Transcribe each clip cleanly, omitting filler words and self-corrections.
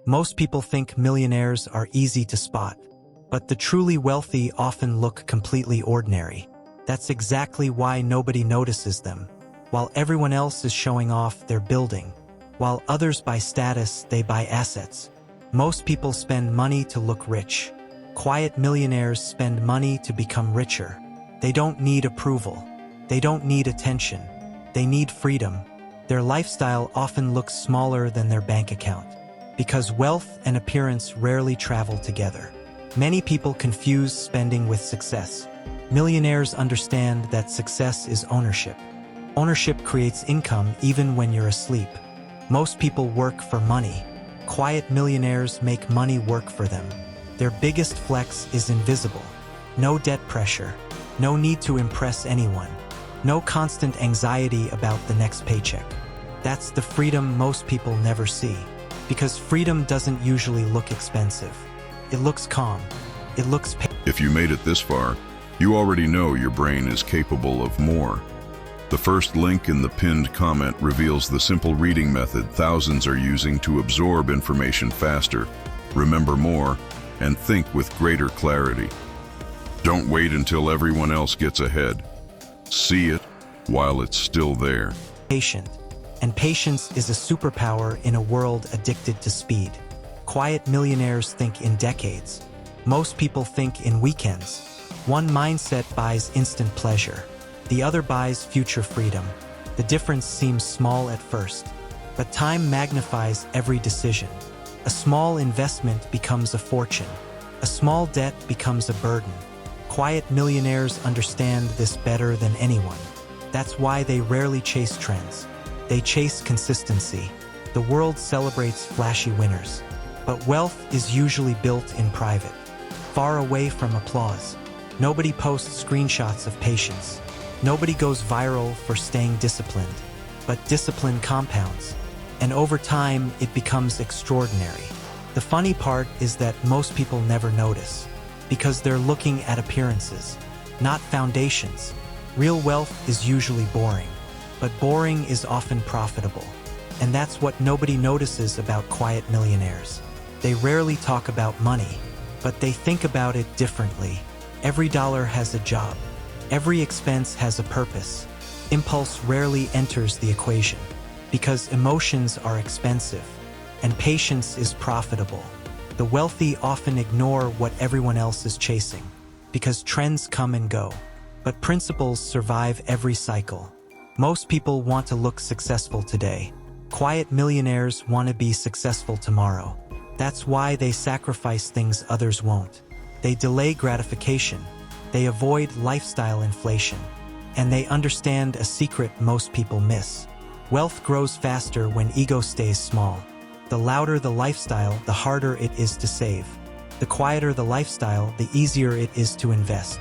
Most people think millionaires are easy to spot, but the truly wealthy often look completely ordinary. That's exactly why nobody notices them. While everyone else is showing off, they're building. While others buy status, they buy assets. Most people spend money to look rich. Quiet millionaires spend money to become richer. They don't need approval. They don't need attention. They need freedom. Their lifestyle often looks smaller than their bank account, because wealth and appearance rarely travel together. Many people confuse spending with success. Millionaires understand that success is ownership. Ownership creates income even when you're asleep. Most people work for money. Quiet millionaires make money work for them. Their biggest flex is invisible. No debt pressure. No need to impress anyone. No constant anxiety about the next paycheck. That's the freedom most people never see. Because freedom doesn't usually look expensive. It looks calm. It looks If you made it this far, you already know your brain is capable of more. The first link in the pinned comment reveals the simple reading method thousands are using to absorb information faster, remember more, and think with greater clarity. Don't wait until everyone else gets ahead. See it while it's still there. patient. And patience is a superpower in a world addicted to speed. Quiet millionaires think in decades. Most people think in weekends. One mindset buys instant pleasure. The other buys future freedom. The difference seems small at first, but time magnifies every decision. A small investment becomes a fortune. A small debt becomes a burden. Quiet millionaires understand this better than anyone. That's why they rarely chase trends. They chase consistency. The world celebrates flashy winners, but wealth is usually built in private, far away from applause. Nobody posts screenshots of patience. Nobody goes viral for staying disciplined, but discipline compounds, and over time it becomes extraordinary. The funny part is that most people never notice, because they're looking at appearances, not foundations. Real wealth is usually boring, but boring is often profitable. And that's what nobody notices about quiet millionaires. They rarely talk about money, but they think about it differently. Every dollar has a job. Every expense has a purpose. Impulse rarely enters the equation, because emotions are expensive, and patience is profitable. The wealthy often ignore what everyone else is chasing, because trends come and go, but principles survive every cycle. Most people want to look successful today. Quiet millionaires want to be successful tomorrow. That's why they sacrifice things others won't. They delay gratification. They avoid lifestyle inflation. And they understand a secret most people miss. Wealth grows faster when ego stays small. The louder the lifestyle, the harder it is to save. The quieter the lifestyle, the easier it is to invest.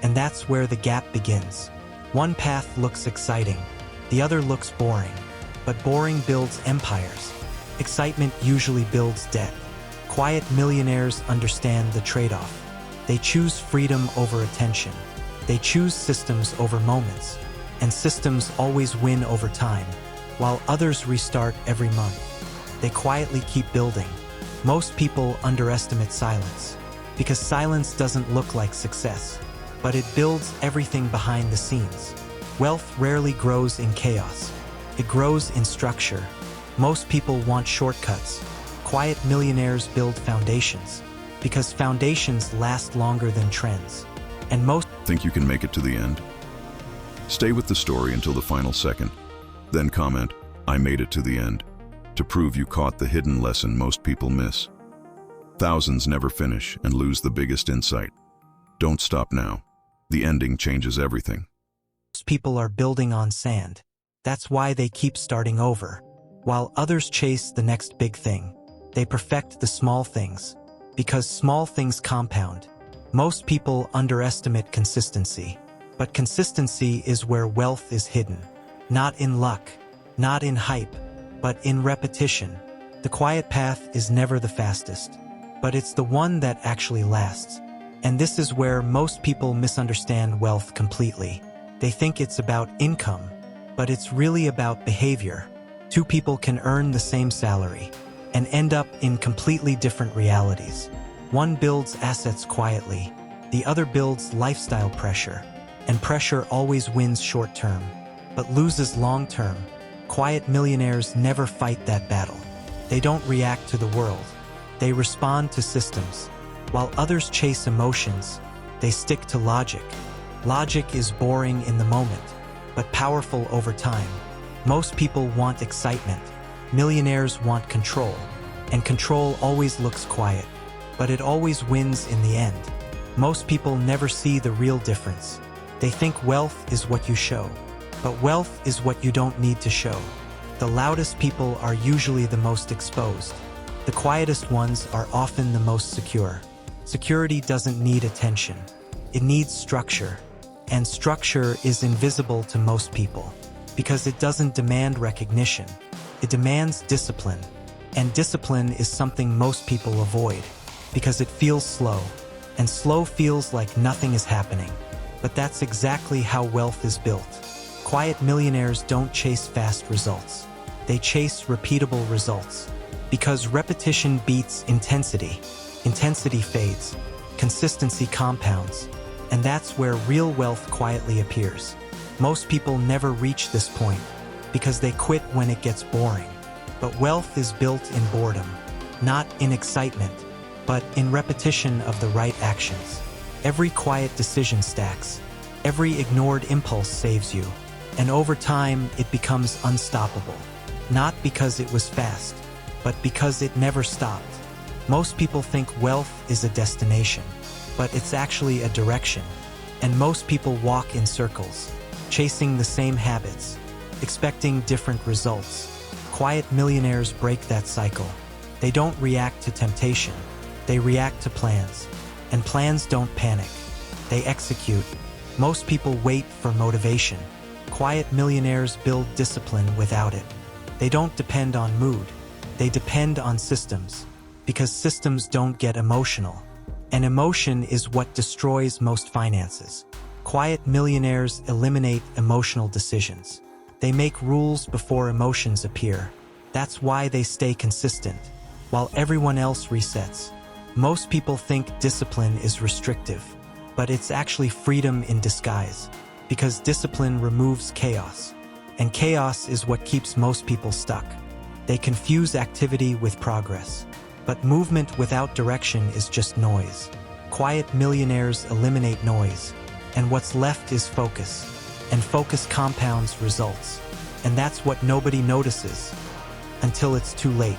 And that's where the gap begins. One path looks exciting, the other looks boring. But boring builds empires. Excitement usually builds debt. Quiet millionaires understand the trade-off. They choose freedom over attention. They choose systems over moments. And systems always win over time, while others restart every month. They quietly keep building. Most people underestimate silence, because silence doesn't look like success, but it builds everything behind the scenes. Wealth rarely grows in chaos. It grows in structure. Most people want shortcuts. Quiet millionaires build foundations, because foundations last longer than trends. And most Think you can make it to the end? Stay with the story until the final second. Then comment, "I made it to the end," to prove you caught the hidden lesson most people miss. Thousands never finish and lose the biggest insight. Don't stop now. The ending changes everything. people are building on sand. That's why they keep starting over. While others chase the next big thing, they perfect the small things. Because small things compound. Most people underestimate consistency. But consistency is where wealth is hidden. Not in luck, not in hype, but in repetition. The quiet path is never the fastest, but it's the one that actually lasts. And this is where most people misunderstand wealth completely. They think it's about income, but it's really about behavior. Two people can earn the same salary, and end up in completely different realities. One builds assets quietly, the other builds lifestyle pressure, and pressure always wins short-term, but loses long-term. Quiet millionaires never fight that battle. They don't react to the world. They respond to systems. While others chase emotions, they stick to logic. Logic is boring in the moment, but powerful over time. Most people want excitement. Millionaires want control. And control always looks quiet, but it always wins in the end. Most people never see the real difference. They think wealth is what you show, but wealth is what you don't need to show. The loudest people are usually the most exposed. The quietest ones are often the most secure. Security doesn't need attention. It needs structure. And structure is invisible to most people because it doesn't demand recognition. It demands discipline. And discipline is something most people avoid because it feels slow. And slow feels like nothing is happening. But that's exactly how wealth is built. Quiet millionaires don't chase fast results. They chase repeatable results. Because repetition beats intensity. Intensity fades. Consistency compounds. And that's where real wealth quietly appears. Most people never reach this point because they quit when it gets boring. But wealth is built in boredom, not in excitement, but in repetition of the right actions. Every quiet decision stacks. Every ignored impulse saves you. And over time, it becomes unstoppable. Not because it was fast, but because it never stopped. Most people think wealth is a destination, but it's actually a direction. And most people walk in circles, chasing the same habits, expecting different results. Quiet millionaires break that cycle. They don't react to temptation. They react to plans. And plans don't panic. They execute. Most people wait for motivation. Quiet millionaires build discipline without it. They don't depend on mood. They depend on systems. Because systems don't get emotional. And emotion is what destroys most finances. Quiet millionaires eliminate emotional decisions. They make rules before emotions appear. That's why they stay consistent, while everyone else resets. Most people think discipline is restrictive, but it's actually freedom in disguise, because discipline removes chaos. And chaos is what keeps most people stuck. They confuse activity with progress. But movement without direction is just noise. Quiet millionaires eliminate noise, and what's left is focus. And focus compounds results. And that's what nobody notices until it's too late.